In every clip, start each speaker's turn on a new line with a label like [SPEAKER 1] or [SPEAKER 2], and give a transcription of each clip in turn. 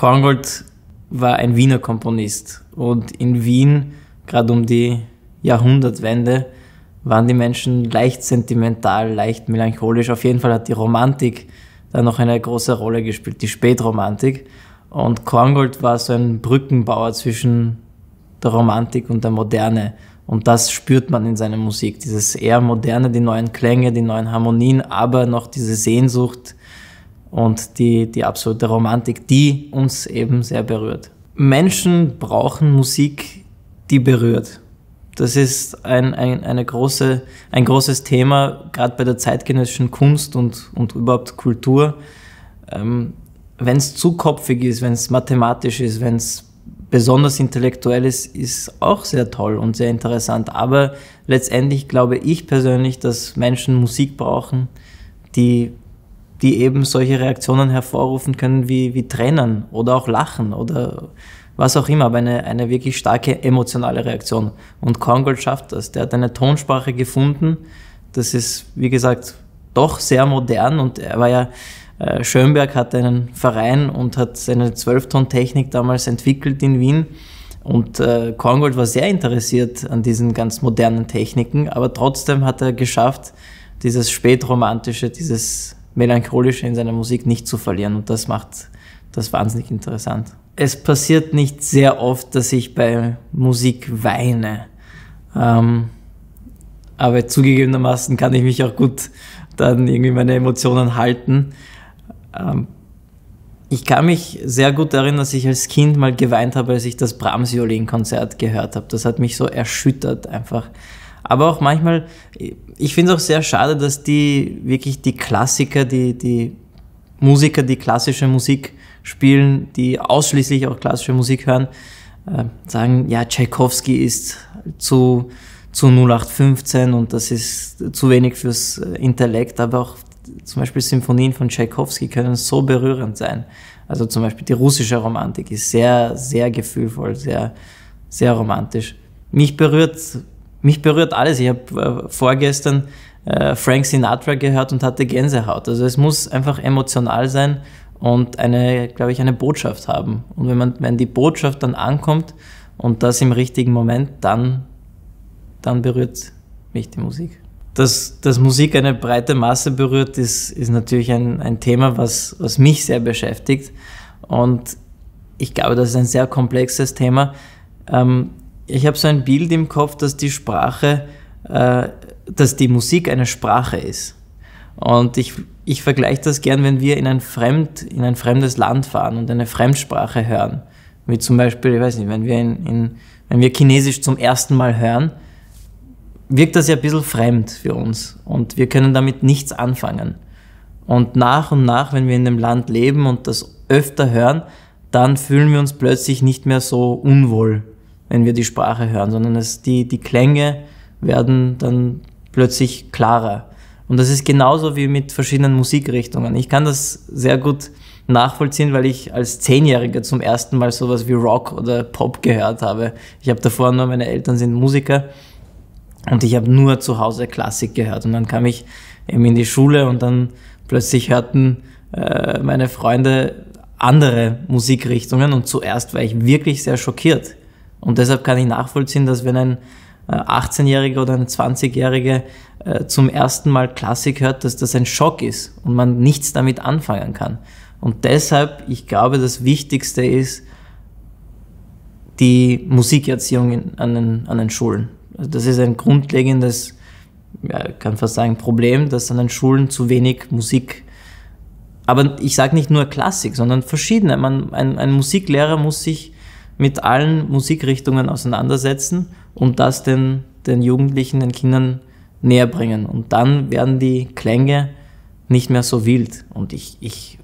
[SPEAKER 1] Korngold war ein Wiener Komponist und in Wien, gerade um die Jahrhundertwende, waren die Menschen leicht sentimental, leicht melancholisch. Auf jeden Fall hat die Romantik da noch eine große Rolle gespielt, die Spätromantik. Und Korngold war so ein Brückenbauer zwischen der Romantik und der Moderne. Und das spürt man in seiner Musik, dieses eher Moderne, die neuen Klänge, die neuen Harmonien, aber noch diese Sehnsucht und die absolute Romantik, die uns eben sehr berührt. Menschen brauchen Musik, die berührt. Das ist ein großes Thema, gerade bei der zeitgenössischen Kunst und überhaupt Kultur. Wenn es zu kopfig ist, wenn es mathematisch ist, wenn es besonders intellektuell ist auch sehr toll und sehr interessant. Aber letztendlich glaube ich persönlich, dass Menschen Musik brauchen, die eben solche Reaktionen hervorrufen können wie Tränen oder auch Lachen oder was auch immer, aber eine wirklich starke emotionale Reaktion. Und Korngold schafft das. Der hat eine Tonsprache gefunden, das ist, wie gesagt, doch sehr modern und er war ja Schönberg hatte einen Verein und hat seine 12-Ton-Technik damals entwickelt in Wien und Korngold war sehr interessiert an diesen ganz modernen Techniken, aber trotzdem hat er geschafft, dieses Spätromantische, dieses Melancholische in seiner Musik nicht zu verlieren und das macht das wahnsinnig interessant. Es passiert nicht sehr oft, dass ich bei Musik weine, aber zugegebenermaßen kann ich mich auch gut dann irgendwie meine Emotionen halten. Ich kann mich sehr gut erinnern, dass ich als Kind mal geweint habe, als ich das Brahms-Violinkonzert gehört habe. Das hat mich so erschüttert einfach. Aber auch manchmal, ich finde es auch sehr schade, dass die Klassiker, die Musiker, die klassische Musik spielen, die ausschließlich auch klassische Musik hören, sagen, ja, Tschaikowski ist zu 0815 und das ist zu wenig fürs Intellekt, aber auch zum Beispiel Symphonien von Tschaikowski können so berührend sein. Also zum Beispiel die russische Romantik ist sehr, sehr gefühlvoll, sehr, sehr romantisch. Mich berührt alles. Ich habe vorgestern Frank Sinatra gehört und hatte Gänsehaut. Also es muss einfach emotional sein und glaube ich, eine Botschaft haben. Und wenn die Botschaft dann ankommt und das im richtigen Moment, dann berührt mich die Musik. Dass Musik eine breite Masse berührt, ist natürlich ein Thema, was mich sehr beschäftigt. Und ich glaube, das ist ein sehr komplexes Thema. Ich habe so ein Bild im Kopf, dass die Musik eine Sprache ist. Und ich vergleiche das gern, wenn wir in ein fremdes Land fahren und eine Fremdsprache hören. Wie zum Beispiel, ich weiß nicht, wenn wir Chinesisch zum ersten Mal hören, wirkt das ja ein bisschen fremd für uns und wir können damit nichts anfangen. Und nach, wenn wir in dem Land leben und das öfter hören, dann fühlen wir uns plötzlich nicht mehr so unwohl, wenn wir die Sprache hören, sondern die Klänge werden dann plötzlich klarer. Und das ist genauso wie mit verschiedenen Musikrichtungen. Ich kann das sehr gut nachvollziehen, weil ich als 10-Jähriger zum ersten Mal sowas wie Rock oder Pop gehört habe. Ich habe davor nur, meine Eltern sind Musiker, und ich habe nur zu Hause Klassik gehört. Und dann kam ich eben in die Schule und dann plötzlich hörten meine Freunde andere Musikrichtungen und zuerst war ich wirklich sehr schockiert. Und deshalb kann ich nachvollziehen, dass wenn ein 18-Jähriger oder eine 20-Jährige zum ersten Mal Klassik hört, dass das ein Schock ist und man nichts damit anfangen kann. Und deshalb, ich glaube, das Wichtigste ist die Musikerziehung an den Schulen. Das ist ein grundlegendes, ich kann fast sagen, Problem, dass an den Schulen zu wenig Musik, aber ich sage nicht nur Klassik, sondern verschiedene. Ein Musiklehrer muss sich mit allen Musikrichtungen auseinandersetzen und das den Jugendlichen, den Kindern näher bringen. Und dann werden die Klänge nicht mehr so wild. Und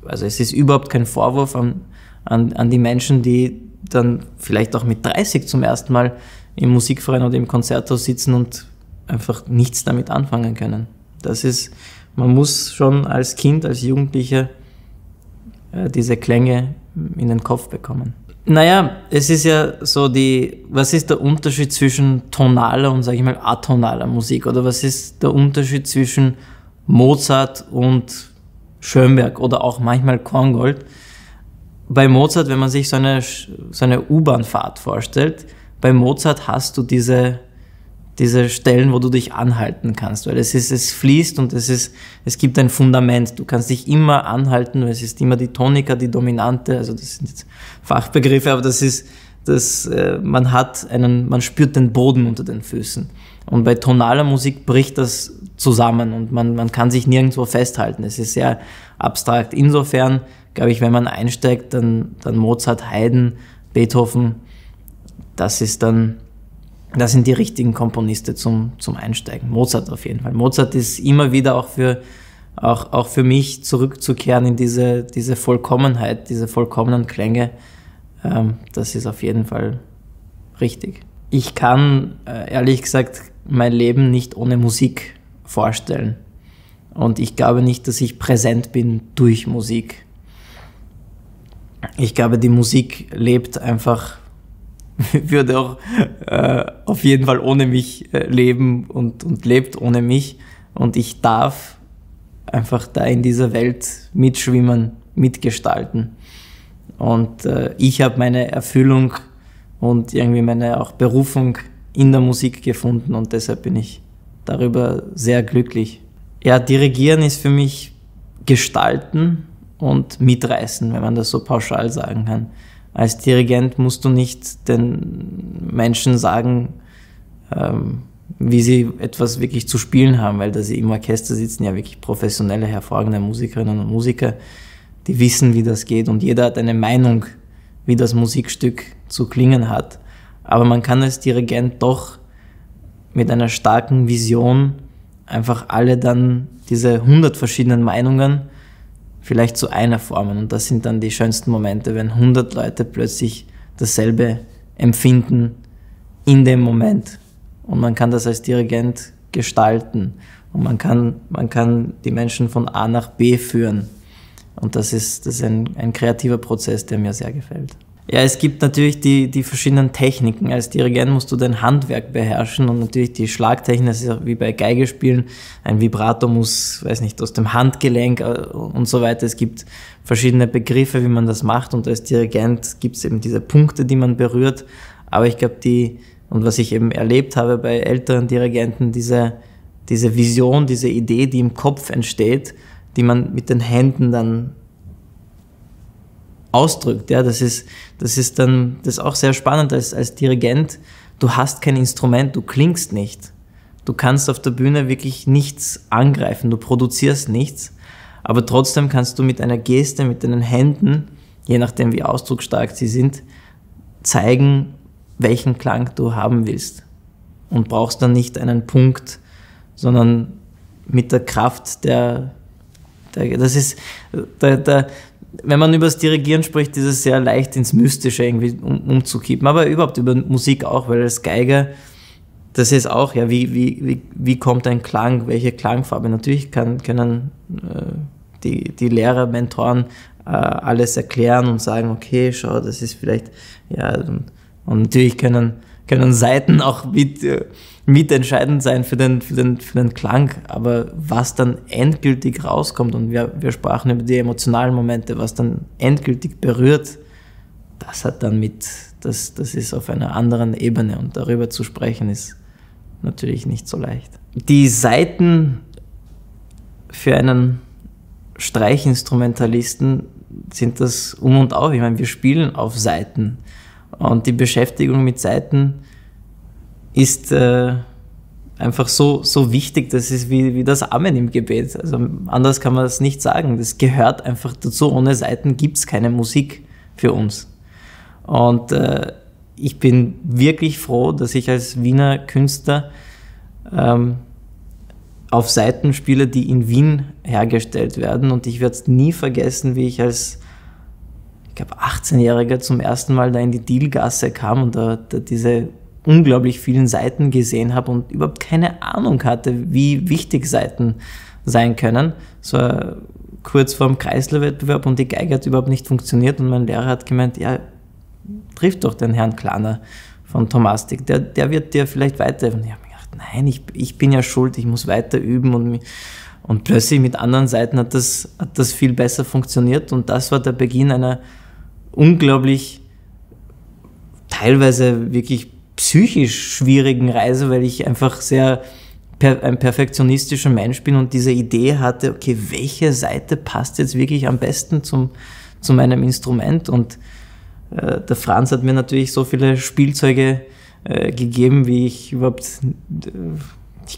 [SPEAKER 1] also es ist überhaupt kein Vorwurf an die Menschen, die dann vielleicht auch mit 30 zum ersten Mal im Musikverein oder im Konzerthaus sitzen und einfach nichts damit anfangen können. Man muss schon als Kind, als Jugendlicher diese Klänge in den Kopf bekommen. Naja, es ist ja so was ist der Unterschied zwischen tonaler und, sage ich mal, atonaler Musik? Oder was ist der Unterschied zwischen Mozart und Schönberg oder auch manchmal Korngold? bei Mozart, wenn man sich so eine U-Bahn-Fahrt vorstellt, bei Mozart hast du diese Stellen, wo du dich anhalten kannst, weil es fließt und es gibt ein Fundament. Du kannst dich immer anhalten, weil es ist immer die Tonika, die Dominante, also das sind jetzt Fachbegriffe, aber man spürt den Boden unter den Füßen. Und bei tonaler Musik bricht das zusammen und man kann sich nirgendwo festhalten. Es ist sehr abstrakt. Insofern, glaube ich, wenn man einsteigt, dann Mozart, Haydn, Beethoven, das sind die richtigen Komponisten zum Einsteigen. Mozart auf jeden Fall. Mozart ist immer wieder auch für mich zurückzukehren in diese Vollkommenheit, diese vollkommenen Klänge. Das ist auf jeden Fall richtig. Ich kann, ehrlich gesagt, mein Leben nicht ohne Musik vorstellen. Und ich glaube nicht, dass ich präsent bin durch Musik. Ich glaube, die Musik lebt einfach, würde auch auf jeden Fall ohne mich leben und lebt ohne mich. Und ich darf einfach da in dieser Welt mitschwimmen, mitgestalten. Und ich habe meine Erfüllung und irgendwie meine auch Berufung in der Musik gefunden und deshalb bin ich darüber sehr glücklich. Ja, Dirigieren ist für mich gestalten und mitreißen, wenn man das so pauschal sagen kann. Als Dirigent musst du nicht den Menschen sagen, wie sie etwas wirklich zu spielen haben, weil da sie im Orchester sitzen ja wirklich professionelle, hervorragende Musikerinnen und Musiker, die wissen, wie das geht und jeder hat eine Meinung, wie das Musikstück zu klingen hat. Aber man kann als Dirigent doch mit einer starken Vision einfach alle dann diese 100 verschiedenen Meinungen vielleicht zu einer formen. Und das sind dann die schönsten Momente, wenn 100 Leute plötzlich dasselbe empfinden in dem Moment. Und man kann das als Dirigent gestalten. Und man kann die Menschen von A nach B führen. Und das ist ein kreativer Prozess, der mir sehr gefällt. Ja, es gibt natürlich die verschiedenen Techniken. Als Dirigent musst du dein Handwerk beherrschen und natürlich die Schlagtechnik, das ist ja wie bei Geigespielen. Ein Vibrato muss, weiß nicht, aus dem Handgelenk und so weiter. Es gibt verschiedene Begriffe, wie man das macht und als Dirigent gibt es eben diese Punkte, die man berührt. Aber ich glaube, und was ich eben erlebt habe bei älteren Dirigenten, diese Vision, diese Idee, die im Kopf entsteht, die man mit den Händen dann ausdrückt. Ja, das ist auch sehr spannend als Dirigent. Du hast kein Instrument, du klingst nicht. Du kannst auf der Bühne wirklich nichts angreifen, du produzierst nichts, aber trotzdem kannst du mit einer Geste, mit deinen Händen, je nachdem wie ausdrucksstark sie sind, zeigen, welchen Klang du haben willst. Und brauchst dann nicht einen Punkt, sondern mit der Kraft wenn man über das Dirigieren spricht, ist es sehr leicht ins Mystische irgendwie umzukippen, aber überhaupt über Musik auch, weil als Geiger, das ist auch, ja, wie kommt ein Klang, welche Klangfarbe? Natürlich können die Lehrer, Mentoren alles erklären und sagen, okay, schau, das ist vielleicht, ja, und natürlich können Saiten auch mitentscheidend sein für den Klang, aber was dann endgültig rauskommt, und wir sprachen über die emotionalen Momente, was dann endgültig berührt, das ist auf einer anderen Ebene und darüber zu sprechen ist natürlich nicht so leicht. Die Saiten für einen Streichinstrumentalisten sind das Um und Auf. Ich meine, wir spielen auf Saiten und die Beschäftigung mit Saiten ist einfach so wichtig, das ist wie das Amen im Gebet. Also anders kann man das nicht sagen. Das gehört einfach dazu. Ohne Saiten gibt es keine Musik für uns. Und ich bin wirklich froh, dass ich als Wiener Künstler auf Saiten spiele, die in Wien hergestellt werden. Und ich werde es nie vergessen, wie ich als 18-Jähriger zum ersten Mal da in die Dielgasse kam und da diese unglaublich vielen Saiten gesehen habe und überhaupt keine Ahnung hatte, wie wichtig Saiten sein können. Es war kurz vor dem Kreislerwettbewerb und die Geige hat überhaupt nicht funktioniert und mein Lehrer hat gemeint, ja, triff doch den Herrn Klaner von Thomastik, der wird dir vielleicht weiterhelfen. Ich habe mir gedacht, nein, ich bin ja schuld, ich muss weiter üben und plötzlich mit anderen Saiten hat das viel besser funktioniert und das war der Beginn einer unglaublich, teilweise wirklich psychisch schwierigen Reise, weil ich einfach ein perfektionistischer Mensch bin und diese Idee hatte, okay, welche Seite passt jetzt wirklich am besten zu meinem Instrument? Und der Franz hat mir natürlich so viele Spielzeuge gegeben, wie ich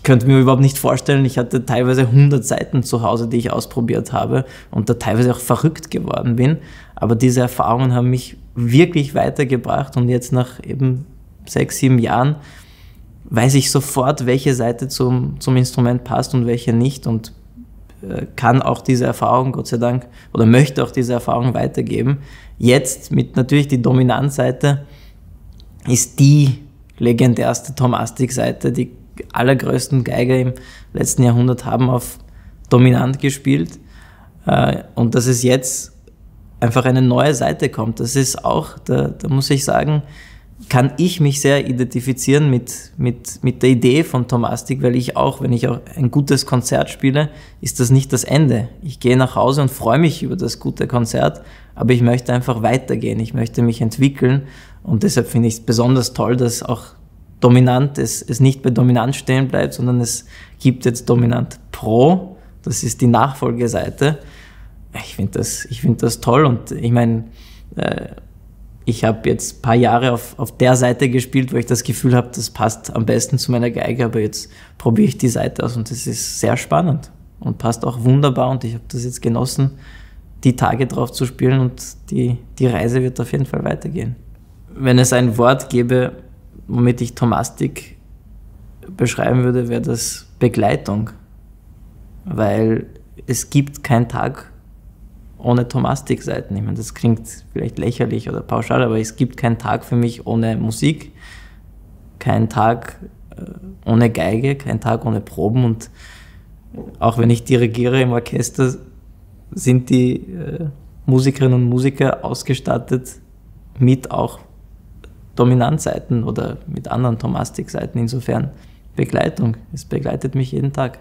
[SPEAKER 1] könnte mir überhaupt nicht vorstellen, ich hatte teilweise 100 Seiten zu Hause, die ich ausprobiert habe und da teilweise auch verrückt geworden bin. Aber diese Erfahrungen haben mich wirklich weitergebracht und jetzt nach eben 6, 7 Jahren weiß ich sofort, welche Seite zum Instrument passt und welche nicht und kann auch diese Erfahrung, Gott sei Dank, oder möchte auch diese Erfahrung weitergeben. Jetzt mit natürlich die Dominantseite ist die legendärste Tom-Astig-Seite. Die allergrößten Geiger im letzten Jahrhundert haben auf Dominant gespielt und dass es jetzt einfach eine neue Seite kommt, das ist auch, da muss ich sagen, kann ich mich sehr identifizieren mit der Idee von Tom Astig, weil ich auch, wenn ich auch ein gutes Konzert spiele, ist das nicht das Ende. Ich gehe nach Hause und freue mich über das gute Konzert, aber ich möchte einfach weitergehen, ich möchte mich entwickeln und deshalb finde ich es besonders toll, dass auch Dominant es nicht bei Dominant stehen bleibt, sondern es gibt jetzt Dominant Pro, das ist die Nachfolgeseite. Ich finde das toll und ich meine, ich habe jetzt ein paar Jahre auf der Seite gespielt, wo ich das Gefühl habe, das passt am besten zu meiner Geige, aber jetzt probiere ich die Seite aus und das ist sehr spannend und passt auch wunderbar und ich habe das jetzt genossen, die Tage drauf zu spielen und die Reise wird auf jeden Fall weitergehen. Wenn es ein Wort gäbe, womit ich Tom Astig beschreiben würde, wäre das Begleitung, weil es gibt keinen Tag ohne Tom Astig-Seiten. Ich meine, das klingt vielleicht lächerlich oder pauschal, aber es gibt keinen Tag für mich ohne Musik, keinen Tag ohne Geige, keinen Tag ohne Proben und auch wenn ich dirigiere im Orchester, sind die Musikerinnen und Musiker ausgestattet mit auch Dominantseiten oder mit anderen Tom Astig-Seiten. Insofern Begleitung. Es begleitet mich jeden Tag.